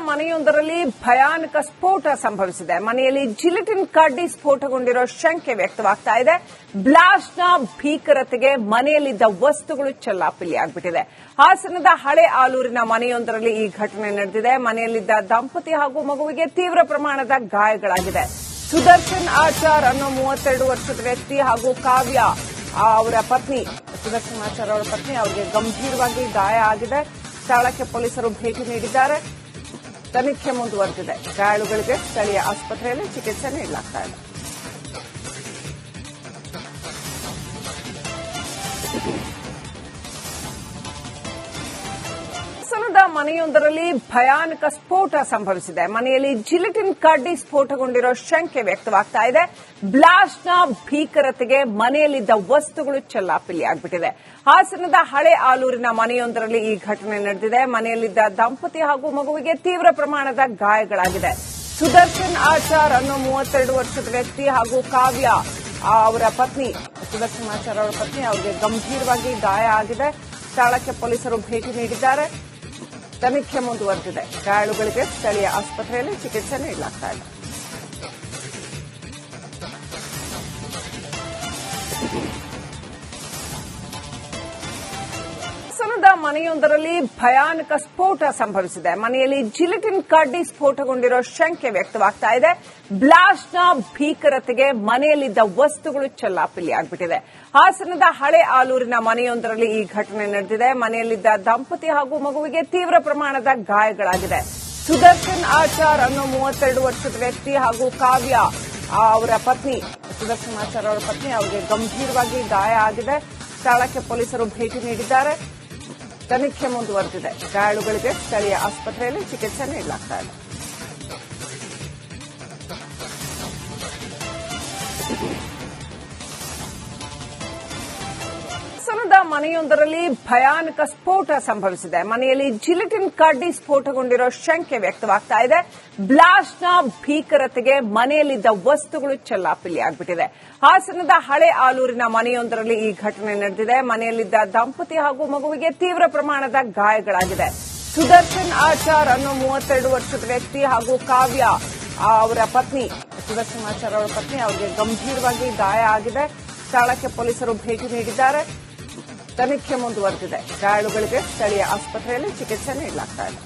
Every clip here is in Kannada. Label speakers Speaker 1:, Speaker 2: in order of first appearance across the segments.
Speaker 1: ಮನೆಯೊಂದರಲ್ಲಿ ಭಯಾನಕ ಸ್ಫೋಟ ಸಂಭವಿಸಿದೆ. ಮನೆಯಲ್ಲಿ ಜಿಲೆಟಿನ್ ಕಡ್ಡಿ ಸ್ಫೋಟಗೊಂಡಿರೋ ಶಂಕೆ ವ್ಯಕ್ತವಾಗ್ತಾ ಇದೆ. ಬ್ಲಾಸ್ಟ್ನ ಭೀಕರತೆಗೆ ಮನೆಯಲ್ಲಿದ್ದ ವಸ್ತುಗಳು ಚೆಲ್ಲಾಪಿಲ್ಲಿಯಾಗ್ಬಿಟ್ಟಿದೆ. ಹಾಸನದ ಹಳೆ ಆಲೂರಿನ ಮನೆಯೊಂದರಲ್ಲಿ ಈ ಘಟನೆ ನಡೆದಿದೆ. ಮನೆಯಲ್ಲಿದ್ದ ದಂಪತಿ ಹಾಗೂ ಮಗುವಿಗೆ ತೀವ್ರ ಪ್ರಮಾಣದ ಗಾಯಗಳಾಗಿದೆ. ಸುದರ್ಶನ್ ಆಚಾರ್ ಅನ್ನೋ 32 ವರ್ಷದ ವ್ಯಕ್ತಿ ಹಾಗೂ ಕಾವ್ಯ ಅವರ ಪತ್ನಿ, ಸುದರ್ಶನ್ ಆಚಾರ್ ಅವರ ಪತ್ನಿ, ಅವರಿಗೆ ಗಂಭೀರವಾಗಿ ಗಾಯ ಆಗಿದೆ. ಸ್ಥಳಕ್ಕೆ ಪೊಲೀಸರು ಭೇಟಿ ನೀಡಿದ್ದಾರೆ. ತನಿಖೆ ಮುಂದುವರೆದಿದೆ. ಗಾಯಾಳುಗಳಿಗೆ ಸ್ಥಳೀಯ ಆಸ್ಪತ್ರೆಯಲ್ಲಿ ಚಿಕಿತ್ಸೆ ನೀಡಲಾಗ್ತಾ ಇದೆ. ಹಾಸನದ ಮನೆಯೊಂದರಲ್ಲಿ ಭಯಾನಕ ಸ್ಫೋಟ ಸಂಭವಿಸಿದೆ. ಮನೆಯಲ್ಲಿ ಜಿಲೆಟಿನ್ ಕಡ್ಡಿ ಸ್ಫೋಟಗೊಂಡಿರೋ ಶಂಕೆ ವ್ಯಕ್ತವಾಗ್ತಾ ಇದೆ. ಬ್ಲಾಸ್ಟ್ನ ಭೀಕರತೆಗೆ ಮನೆಯಲ್ಲಿದ್ದ ವಸ್ತುಗಳು ಚೆಲ್ಲಾಪಿಲ್ಲಿಯಾಗ್ಬಿಟ್ಟಿದೆ. ಹಾಸನದ ಹಳೆ ಆಲೂರಿನ ಮನೆಯೊಂದರಲ್ಲಿ ಈ ಘಟನೆ ನಡೆದಿದೆ. ಮನೆಯಲ್ಲಿದ್ದ ದಂಪತಿ ಹಾಗೂ ಮಗುವಿಗೆ ತೀವ್ರ ಪ್ರಮಾಣದ ಗಾಯಗಳಾಗಿದೆ. ಸುದರ್ಶನ್ ಆಚಾರ್ ಅನ್ನೋ 32 ವರ್ಷದ ವ್ಯಕ್ತಿ ಹಾಗೂ ಕಾವ್ಯ ಅವರ ಪತ್ನಿ, ಸುದರ್ಶನ್ ಆಚಾರ್ ಅವರ ಪತ್ನಿ, ಅವರಿಗೆ ಗಂಭೀರವಾಗಿ ಗಾಯ ಆಗಿದೆ. ಸ್ಥಳಕ್ಕೆ ಪೊಲೀಸರು ಭೇಟಿ ನೀಡಿದ್ದಾರೆ. ತನಿಖೆ ಮುಂದುವರೆದಿದೆ. ಗಾಯಾಳುಗಳಿಗೆ ಸ್ಥಳೀಯ ಆಸ್ಪತ್ರೆಯಲ್ಲಿ ಚಿಕಿತ್ಸೆ ನೀಡಲಾಗ್ತಾ ಇದೆ. ಹಾಸನದ ಮನೆಯೊಂದರಲ್ಲಿ ಭಯಾನಕ ಸ್ಫೋಟ ಸಂಭವಿಸಿದೆ. ಮನೆಯಲ್ಲಿ ಜಿಲೆಟಿನ್ ಕಡ್ಡಿ ಸ್ಫೋಟಗೊಂಡಿರೋ ಶಂಕೆ ವ್ಯಕ್ತವಾಗ್ತಾ ಇದೆ. ಬ್ಲಾಸ್ಟ್ನ ಭೀಕರತೆಗೆ ಮನೆಯಲ್ಲಿದ್ದ ವಸ್ತುಗಳು ಚೆಲ್ಲಾಪಿಲ್ಲಿಯಾಗ್ಬಿಟ್ಟಿದೆ. ಹಾಸನದ ಹಳೆ ಆಲೂರಿನ ಮನೆಯೊಂದರಲ್ಲಿ ಈ ಘಟನೆ ನಡೆದಿದೆ. ಮನೆಯಲ್ಲಿದ್ದ ದಂಪತಿ ಹಾಗೂ ಮಗುವಿಗೆ ತೀವ್ರ ಪ್ರಮಾಣದ ಗಾಯಗಳಾಗಿದೆ. ಸುದರ್ಶನ್ ಆಚಾರ್ ಅನ್ನೋ 32 ವರ್ಷದ ವ್ಯಕ್ತಿ ಹಾಗೂ ಕಾವ್ಯ ಅವರ ಪತ್ನಿ, ಸುದರ್ಶನ್ ಆಚಾರ್ ಅವರ ಪತ್ನಿ, ಅವರಿಗೆ ಗಂಭೀರವಾಗಿ ಗಾಯ ಆಗಿದೆ. ಸ್ಥಳಕ್ಕೆ ಪೊಲೀಸರು ಭೇಟಿ ನೀಡಿದ್ದಾರೆ. ತನಿಖೆ ಮುಂದುವರೆದಿದೆ. ಗಾಯಾಳುಗಳಿಗೆ ಸ್ಥಳೀಯ ಆಸ್ಪತ್ರೆಯಲ್ಲಿ ಚಿಕಿತ್ಸೆ ನೀಡಲಾಗ್ತಾ ಇದೆ. ಹಾಸನದ ಮನೆಯೊಂದರಲ್ಲಿ ಭಯಾನಕ ಸ್ಫೋಟ ಸಂಭವಿಸಿದೆ. ಮನೆಯಲ್ಲಿ ಜಿಲೆಟಿನ್ ಕಡ್ಡಿ ಸ್ಫೋಟಗೊಂಡಿರೋ ಶಂಕೆ ವ್ಯಕ್ತವಾಗ್ತಾ ಇದೆ. ಬ್ಲಾಸ್ಟ್ನ ಭೀಕರತೆಗೆ ಮನೆಯಲ್ಲಿದ್ದ ವಸ್ತುಗಳು ಚೆಲ್ಲಾಪಿಲ್ಲಿಯಾಗ್ಬಿಟ್ಟಿದೆ. ಹಾಸನದ ಹಳೆ ಆಲೂರಿನ ಮನೆಯೊಂದರಲ್ಲಿ ಈ ಘಟನೆ ನಡೆದಿದೆ. ಮನೆಯಲ್ಲಿದ್ದ ದಂಪತಿ ಹಾಗೂ ಮಗುವಿಗೆ ತೀವ್ರ ಪ್ರಮಾಣದ ಗಾಯಗಳಾಗಿದೆ. ಸುದರ್ಶನ್ ಆಚಾರ್ ಅನ್ನೋ 32 ವರ್ಷದ ವ್ಯಕ್ತಿ ಹಾಗೂ ಕಾವ್ಯ ಅವರ ಪತ್ನಿ, ಸುದರ್ಶನ್ ಆಚಾರ್ ಅವರ ಪತ್ನಿ, ಅವರಿಗೆ ಗಂಭೀರವಾಗಿ ಗಾಯ ಆಗಿದೆ. ಸ್ಥಳಕ್ಕೆ ಪೊಲೀಸರು ಭೇಟಿ ನೀಡಿದ್ದಾರೆ. ತನಿಖೆ ಮುಂದುವರೆದಿದೆ. ಗಾಯಾಳುಗಳಿಗೆ ಸ್ಥಳೀಯ ಆಸ್ಪತ್ರೆಯಲ್ಲಿ ಚಿಕಿತ್ಸೆ ನೀಡಲಾಗ್ತಾ ಇದೆ.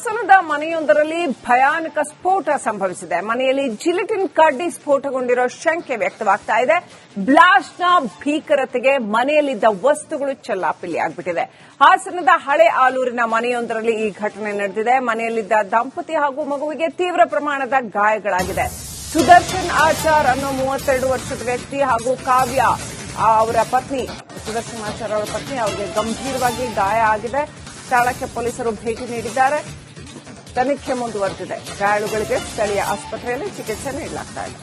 Speaker 1: ಹಾಸನದ ಮನೆಯೊಂದರಲ್ಲಿ ಭಯಾನಕ ಸ್ಫೋಟ ಸಂಭವಿಸಿದೆ. ಮನೆಯಲ್ಲಿ ಜಿಲೆಟಿನ್ ಕಡ್ಡಿ ಸ್ಫೋಟಗೊಂಡಿರೋ ಶಂಕೆ ವ್ಯಕ್ತವಾಗ್ತಾ ಇದೆ. ಬ್ಲಾಸ್ಟ್ನ ಭೀಕರತೆಗೆ ಮನೆಯಲ್ಲಿದ್ದ ವಸ್ತುಗಳು ಚೆಲ್ಲಾಪಿಲ್ಲಿಯಾಗ್ಬಿಟ್ಟಿದೆ. ಹಾಸನದ ಹಳೆ ಆಲೂರಿನ ಮನೆಯೊಂದರಲ್ಲಿ ಈ ಘಟನೆ ನಡೆದಿದೆ. ಮನೆಯಲ್ಲಿದ್ದ ದಂಪತಿ ಹಾಗೂ ಮಗುವಿಗೆ ತೀವ್ರ ಪ್ರಮಾಣದ ಗಾಯಗಳಾಗಿದೆ. ಸುದರ್ಶನ್ ಆಚಾರ್ ಅನ್ನೋ 32 ವರ್ಷದ ವ್ಯಕ್ತಿ ಹಾಗೂ ಕಾವ್ಯ ಅವರ ಪತ್ನಿ, ಸುದರ್ಶನ್ ಆಚಾರ್ ಅವರ ಪತ್ನಿ, ಅವರಿಗೆ ಗಂಭೀರವಾಗಿ ಗಾಯ ಆಗಿದೆ. ಸ್ಥಳಕ್ಕೆ ಪೊಲೀಸರು ಭೇಟಿ ನೀಡಿದ್ದಾರೆ. ತನಿಖೆ ಮುಂದುವರೆದಿದೆ. ಗಾಯಾಳುಗಳಿಗೆ ಸ್ಥಳೀಯ ಆಸ್ಪತ್ರೆಯಲ್ಲಿ ಚಿಕಿತ್ಸೆ ನೀಡಲಾಗ್ತಾ ಇದೆ.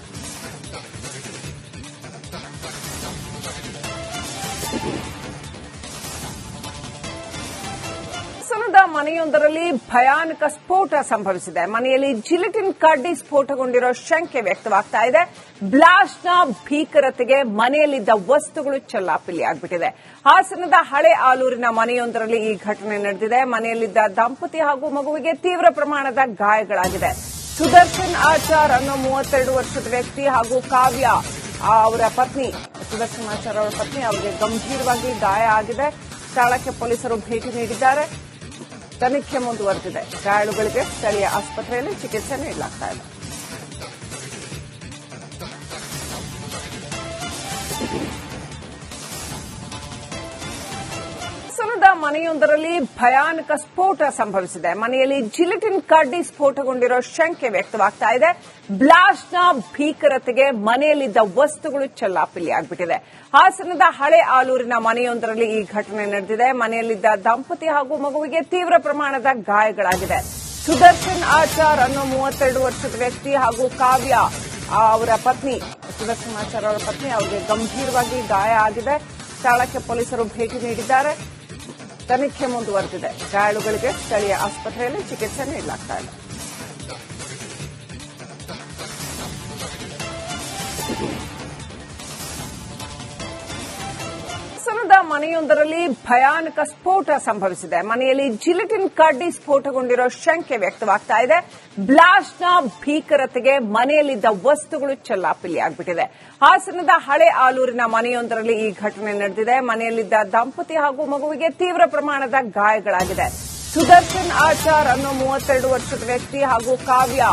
Speaker 1: ಹಾಸನದ ಮನೆಯೊಂದರಲ್ಲಿ ಭಯಾನಕ ಸ್ಫೋಟ ಸಂಭವಿಸಿದೆ. ಮನೆಯಲ್ಲಿ ಜಿಲೆಟಿನ್ ಕಡ್ಡಿ ಸ್ಫೋಟಗೊಂಡಿರೋ ಶಂಕೆ ವ್ಯಕ್ತವಾಗ್ತಾ ಇದೆ. ಬ್ಲಾಸ್ಟ್ನ ಭೀಕರತೆಗೆ ಮನೆಯಲ್ಲಿದ್ದ ವಸ್ತುಗಳು ಚೆಲ್ಲಾಪಿಲ್ಲಿಯಾಗ್ಬಿಟ್ಟಿದೆ. ಹಾಸನದ ಹಳೆ ಆಲೂರಿನ ಮನೆಯೊಂದರಲ್ಲಿ ಈ ಘಟನೆ ನಡೆದಿದೆ. ಮನೆಯಲ್ಲಿದ್ದ ದಂಪತಿ ಹಾಗೂ ಮಗುವಿಗೆ ತೀವ್ರ ಪ್ರಮಾಣದ ಗಾಯಗಳಾಗಿದೆ. ಸುದರ್ಶನ್ ಆಚಾರ್ ಅನ್ನೋ 32 ವರ್ಷದ ವ್ಯಕ್ತಿ ಹಾಗೂ ಕಾವ್ಯ ಅವರ ಪತ್ನಿ, ಸುದರ್ಶನ್ ಆಚಾರ್ ಅವರ ಪತ್ನಿ, ಅವರಿಗೆ ಗಂಭೀರವಾಗಿ ಗಾಯ ಆಗಿದೆ. ಸ್ಥಳಕ್ಕೆ ಪೊಲೀಸರು ಭೇಟಿ ನೀಡಿದ್ದಾರೆ. ತನಿಖೆ ಮುಂದುವರೆದಿದೆ. ಗಾಯಾಳುಗಳಿಗೆ ಸ್ಥಳೀಯ ಆಸ್ಪತ್ರೆಯಲ್ಲಿ ಚಿಕಿತ್ಸೆ ನೀಡಲಾಗ್ತಾ ಇದೆ. ಹಾಸನದ ಮನೆಯೊಂದರಲ್ಲಿ ಭಯಾನಕ ಸ್ಫೋಟ ಸಂಭವಿಸಿದೆ. ಮನೆಯಲ್ಲಿ ಜಿಲೆಟಿನ್ ಕಡ್ಡಿ ಸ್ಫೋಟಗೊಂಡಿರೋ ಶಂಕೆ ವ್ಯಕ್ತವಾಗ್ತಾ ಇದೆ. ಬ್ಲಾಸ್ಟ್ನ ಭೀಕರತೆಗೆ ಮನೆಯಲ್ಲಿದ್ದ ವಸ್ತುಗಳು ಚೆಲ್ಲಾಪಿಲ್ಲಿಯಾಗ್ಬಿಟ್ಟಿದೆ. ಹಾಸನದ ಹಳೆ ಆಲೂರಿನ ಮನೆಯೊಂದರಲ್ಲಿ ಈ ಘಟನೆ ನಡೆದಿದೆ. ಮನೆಯಲ್ಲಿದ್ದ ದಂಪತಿ ಹಾಗೂ ಮಗುವಿಗೆ ತೀವ್ರ ಪ್ರಮಾಣದ ಗಾಯಗಳಾಗಿದೆ. ಸುದರ್ಶನ್ ಆಚಾರ್ ಅನ್ನೋ 32 ವರ್ಷದ ವ್ಯಕ್ತಿ ಹಾಗೂ ಕಾವ್ಯ ಅವರ ಪತ್ನಿ, ಸುದರ್ಶನ್ ಆಚಾರ್ ಅವರ ಪತ್ನಿ, ಅವರಿಗೆ ಗಂಭೀರವಾಗಿ ಗಾಯ ಆಗಿದೆ. ಸ್ಥಳಕ್ಕೆ ಪೊಲೀಸರು ಭೇಟಿ ನೀಡಿದ್ದಾರೆ. ತನಿಖೆ ಮುಂದುವರೆದಿದೆ. ಗಾಯಾಳುಗಳಿಗೆ ಸ್ಥಳೀಯ ಆಸ್ಪತ್ರೆಯಲ್ಲಿ ಚಿಕಿತ್ಸೆ ನೀಡಲಾಗ್ತಾ ಇದೆ. ಮನೆಯೊಂದರಲ್ಲಿ ಭಯಾನಕ ಸ್ಫೋಟ ಸಂಭವಿಸಿದೆ. ಮನೆಯಲ್ಲಿ ಜಿಲೆಟಿನ್ ಕಡ್ಡಿ ಸ್ಫೋಟಗೊಂಡಿರೋ ಶಂಕೆ ವ್ಯಕ್ತವಾಗ್ತಾ ಇದೆ. ಬ್ಲಾಸ್ಟ್ನ ಭೀಕರತೆಗೆ ಮನೆಯಲ್ಲಿದ್ದ ವಸ್ತುಗಳು ಚೆಲ್ಲಾಪಿಲ್ಲಿಯಾಗ್ಬಿಟ್ಟಿದೆ. ಹಾಸನದ ಹಳೆ ಆಲೂರಿನ ಮನೆಯೊಂದರಲ್ಲಿ ಈ ಘಟನೆ ನಡೆದಿದೆ. ಮನೆಯಲ್ಲಿದ್ದ ದಂಪತಿ ಹಾಗೂ ಮಗುವಿಗೆ ತೀವ್ರ ಪ್ರಮಾಣದ ಗಾಯಗಳಾಗಿದೆ. ಸುದರ್ಶನ್ ಆಚಾರ್ ಅನ್ನೋ 32 ವರ್ಷದ ವ್ಯಕ್ತಿ ಹಾಗೂ ಕಾವ್ಯ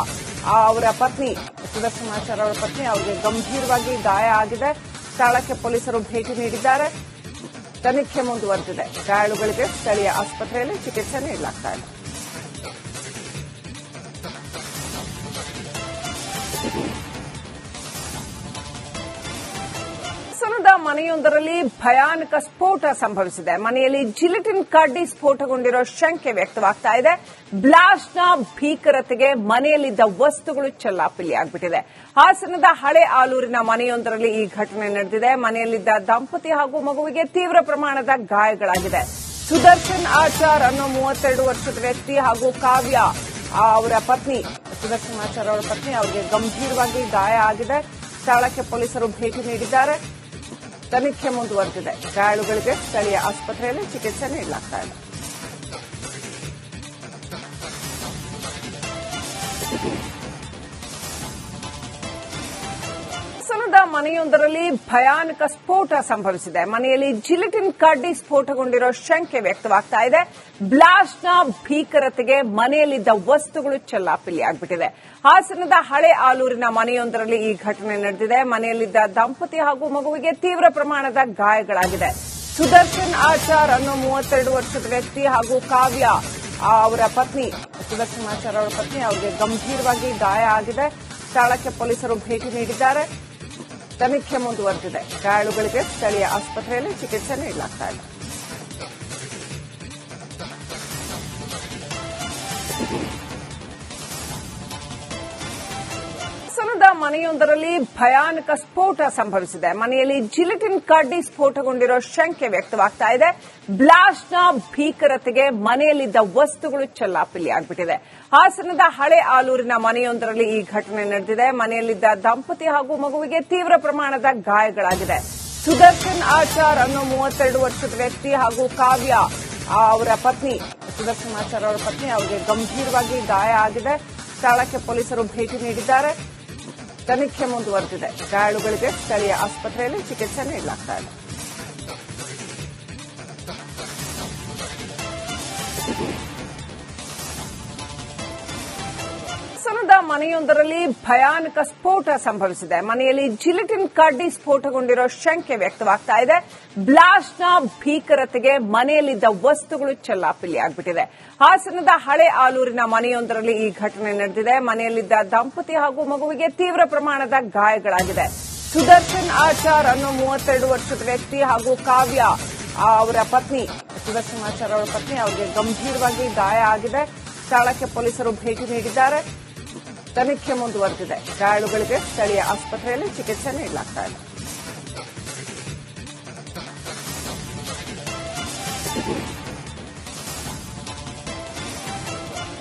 Speaker 1: ಅವರ ಪತ್ನಿ, ಸುದರ್ಶನ್ ಆಚಾರ್ ಅವರ ಪತ್ನಿ, ಅವರಿಗೆ ಗಂಭೀರವಾಗಿ ಗಾಯ ಆಗಿದೆ. ಸ್ಥಳಕ್ಕೆ ಪೊಲೀಸರು ಭೇಟಿ ನೀಡಿದ್ದಾರೆ. ತನಿಖೆ ಮುಂದುವರೆದಿದೆ. ಗಾಯಾಳುಗಳಿಗೆ ಸ್ಥಳೀಯ ಆಸ್ಪತ್ರೆಯಲ್ಲಿ ಚಿಕಿತ್ಸೆ ನೀಡಲಾಗ್ತಾ ಇದೆ. ಹಾಸನದ ಮನೆಯೊಂದರಲ್ಲಿ ಭಯಾನಕ ಸ್ಫೋಟ ಸಂಭವಿಸಿದೆ. ಮನೆಯಲ್ಲಿ ಜಿಲೆಟಿನ್ ಕಡ್ಡಿ ಸ್ಫೋಟಗೊಂಡಿರೋ ಶಂಕೆ ವ್ಯಕ್ತವಾಗ್ತಾ ಇದೆ. ಬ್ಲಾಸ್ಟ್ನ ಭೀಕರತೆಗೆ ಮನೆಯಲ್ಲಿದ್ದ ವಸ್ತುಗಳು ಚೆಲ್ಲಾಪಿಲ್ಲಿಯಾಗ್ಬಿಟ್ಟಿದೆ. ಹಾಸನದ ಹಳೆ ಆಲೂರಿನ ಮನೆಯೊಂದರಲ್ಲಿ ಈ ಘಟನೆ ನಡೆದಿದೆ. ಮನೆಯಲ್ಲಿದ್ದ ದಂಪತಿ ಹಾಗೂ ಮಗುವಿಗೆ ತೀವ್ರ ಪ್ರಮಾಣದ ಗಾಯಗಳಾಗಿದೆ. ಸುದರ್ಶನ್ ಆಚಾರ್ ಅನ್ನೋ 32 ವರ್ಷದ ವ್ಯಕ್ತಿ ಹಾಗೂ ಕಾವ್ಯ ಅವರ ಪತ್ನಿ, ಸುದರ್ಶನ್ ಆಚಾರ್ ಅವರ ಪತ್ನಿ, ಅವರಿಗೆ ಗಂಭೀರವಾಗಿ ಗಾಯ ಆಗಿದೆ. ಸ್ಥಳಕ್ಕೆ ಪೊಲೀಸರು ಭೇಟಿ ನೀಡಿದ್ದಾರೆ. ತನಿಖೆ ಮುಂದುವರೆದಿದೆ. ಗಾಯಾಳುಗಳಿಗೆ ಸ್ಥಳೀಯ ಆಸ್ಪತ್ರೆಯಲ್ಲಿ ಚಿಕಿತ್ಸೆ ನೀಡಲಾಗ್ತಾ ಇದೆ. ಹಾಸನದ ಮನೆಯೊಂದರಲ್ಲಿ ಭಯಾನಕ ಸ್ಫೋಟ ಸಂಭವಿಸಿದೆ. ಮನೆಯಲ್ಲಿ ಜಿಲೆಟಿನ್ ಕಡ್ಡಿ ಸ್ಫೋಟಗೊಂಡಿರೋ ಶಂಕೆ ವ್ಯಕ್ತವಾಗ್ತಾ ಇದೆ. ಬ್ಲಾಸ್ಟ್ನ ಭೀಕರತೆಗೆ ಮನೆಯಲ್ಲಿದ್ದ ವಸ್ತುಗಳು ಚೆಲ್ಲಾಪಿಲ್ಲಿಯಾಗ್ಬಿಟ್ಟಿದೆ. ಹಾಸನದ ಹಳೆ ಆಲೂರಿನ ಮನೆಯೊಂದರಲ್ಲಿ ಈ ಘಟನೆ ನಡೆದಿದೆ. ಮನೆಯಲ್ಲಿದ್ದ ದಂಪತಿ ಹಾಗೂ ಮಗುವಿಗೆ ತೀವ್ರ ಪ್ರಮಾಣದ ಗಾಯಗಳಾಗಿದೆ. ಸುದರ್ಶನ್ ಆಚಾರ್ ಅನ್ನೋ 32 ವರ್ಷದ ವ್ಯಕ್ತಿ ಹಾಗೂ ಕಾವ್ಯ ಅವರ ಪತ್ನಿ, ಸುದರ್ಶನ್ ಆಚಾರ್ ಅವರ ಪತ್ನಿ, ಅವರಿಗೆ ಗಂಭೀರವಾಗಿ ಗಾಯ ಆಗಿದೆ. ಸ್ಥಳಕ್ಕೆ ಪೊಲೀಸರು ಭೇಟಿ ನೀಡಿದ್ದಾರೆ. ತನಿಖೆ ಮುಂದುವರೆದಿದೆ. ಗಾಯಾಳುಗಳಿಗೆ ಸ್ಥಳೀಯ ಆಸ್ಪತ್ರೆಯಲ್ಲಿ ಚಿಕಿತ್ಸೆ ನೀಡಲಾಗ್ತಾ ಇದೆ. ಹಾಸನದ ಮನೆಯೊಂದರಲ್ಲಿ ಭಯಾನಕ ಸ್ಫೋಟ ಸಂಭವಿಸಿದೆ. ಮನೆಯಲ್ಲಿ ಜಿಲೆಟಿನ್ ಕಡ್ಡಿ ಸ್ಫೋಟಗೊಂಡಿರೋ ಶಂಕೆ ವ್ಯಕ್ತವಾಗ್ತಾ ಇದೆ. ಬ್ಲಾಸ್ಟ್ನ ಭೀಕರತೆಗೆ ಮನೆಯಲ್ಲಿದ್ದ ವಸ್ತುಗಳು ಚೆಲ್ಲಾಪಿಲ್ಲಿಯಾಗ್ಬಿಟ್ಟಿದೆ. ಹಾಸನದ ಹಳೆ ಆಲೂರಿನ ಮನೆಯೊಂದರಲ್ಲಿ ಈ ಘಟನೆ ನಡೆದಿದೆ. ಮನೆಯಲ್ಲಿದ್ದ ದಂಪತಿ ಹಾಗೂ ಮಗುವಿಗೆ ತೀವ್ರ ಪ್ರಮಾಣದ ಗಾಯಗಳಾಗಿದೆ. ಸುದರ್ಶನ್ ಆಚಾರ್ ಅನ್ನೋ 32 ವರ್ಷದ ವ್ಯಕ್ತಿ ಹಾಗೂ ಕಾವ್ಯ ಅವರ ಪತ್ನಿ, ಸುದರ್ಶನ್ ಆಚಾರ್ ಅವರ ಪತ್ನಿ, ಅವರಿಗೆ ಗಂಭೀರವಾಗಿ ಗಾಯ ಆಗಿದೆ. ಸ್ಥಳಕ್ಕೆ ಪೊಲೀಸರು ಭೇಟಿ ನೀಡಿದ್ದಾರೆ. ತನಿಖೆ ಮುಂದುವರೆದಿದೆ. ಗಾಯಾಳುಗಳಿಗೆ ಸ್ಥಳೀಯ ಆಸ್ಪತ್ರೆಯಲ್ಲಿ ಚಿಕಿತ್ಸೆ ನೀಡಲಾಗ್ತಾ ಇದೆ. ಹಾಸನದ ಮನೆಯೊಂದರಲ್ಲಿ ಭಯಾನಕ ಸ್ಫೋಟ ಸಂಭವಿಸಿದೆ. ಮನೆಯಲ್ಲಿ ಜಿಲೆಟಿನ್ ಕಡ್ಡಿ ಸ್ಫೋಟಗೊಂಡಿರೋ ಶಂಕೆ ವ್ಯಕ್ತವಾಗ್ತಾ ಇದೆ. ಬ್ಲಾಸ್ಟ್ನ ಭೀಕರತೆಗೆ ಮನೆಯಲ್ಲಿದ್ದ ವಸ್ತುಗಳು ಚೆಲ್ಲಾಪಿಲ್ಲಿಯಾಗ್ಬಿಟ್ಟಿದೆ. ಹಾಸನದ ಹಳೆ ಆಲೂರಿನ ಮನೆಯೊಂದರಲ್ಲಿ ಈ ಘಟನೆ ನಡೆದಿದೆ. ಮನೆಯಲ್ಲಿದ್ದ ದಂಪತಿ ಹಾಗೂ ಮಗುವಿಗೆ ತೀವ್ರ ಪ್ರಮಾಣದ ಗಾಯಗಳಾಗಿದೆ. ಸುದರ್ಶನ್ ಆಚಾರ್ ಅನ್ನೋ 32 ವರ್ಷದ ವ್ಯಕ್ತಿ ಹಾಗೂ ಕಾವ್ಯ ಅವರ ಪತ್ನಿ, ಸುದರ್ಶನ್ ಆಚಾರ್ ಅವರ ಪತ್ನಿ, ಅವರಿಗೆ ಗಂಭೀರವಾಗಿ ಗಾಯ ಆಗಿದೆ. ಸ್ಥಳಕ್ಕೆ ಪೊಲೀಸರು ಭೇಟಿ ನೀಡಿದ್ದಾರೆ. ತನಿಖೆ ಮುಂದುವರೆದಿದೆ. ಗಾಯಾಳುಗಳಿಗೆ ಸ್ಥಳೀಯ ಆಸ್ಪತ್ರೆಯಲ್ಲಿ ಚಿಕಿತ್ಸೆ ನೀಡಲಾಗ್ತಾ ಇದೆ.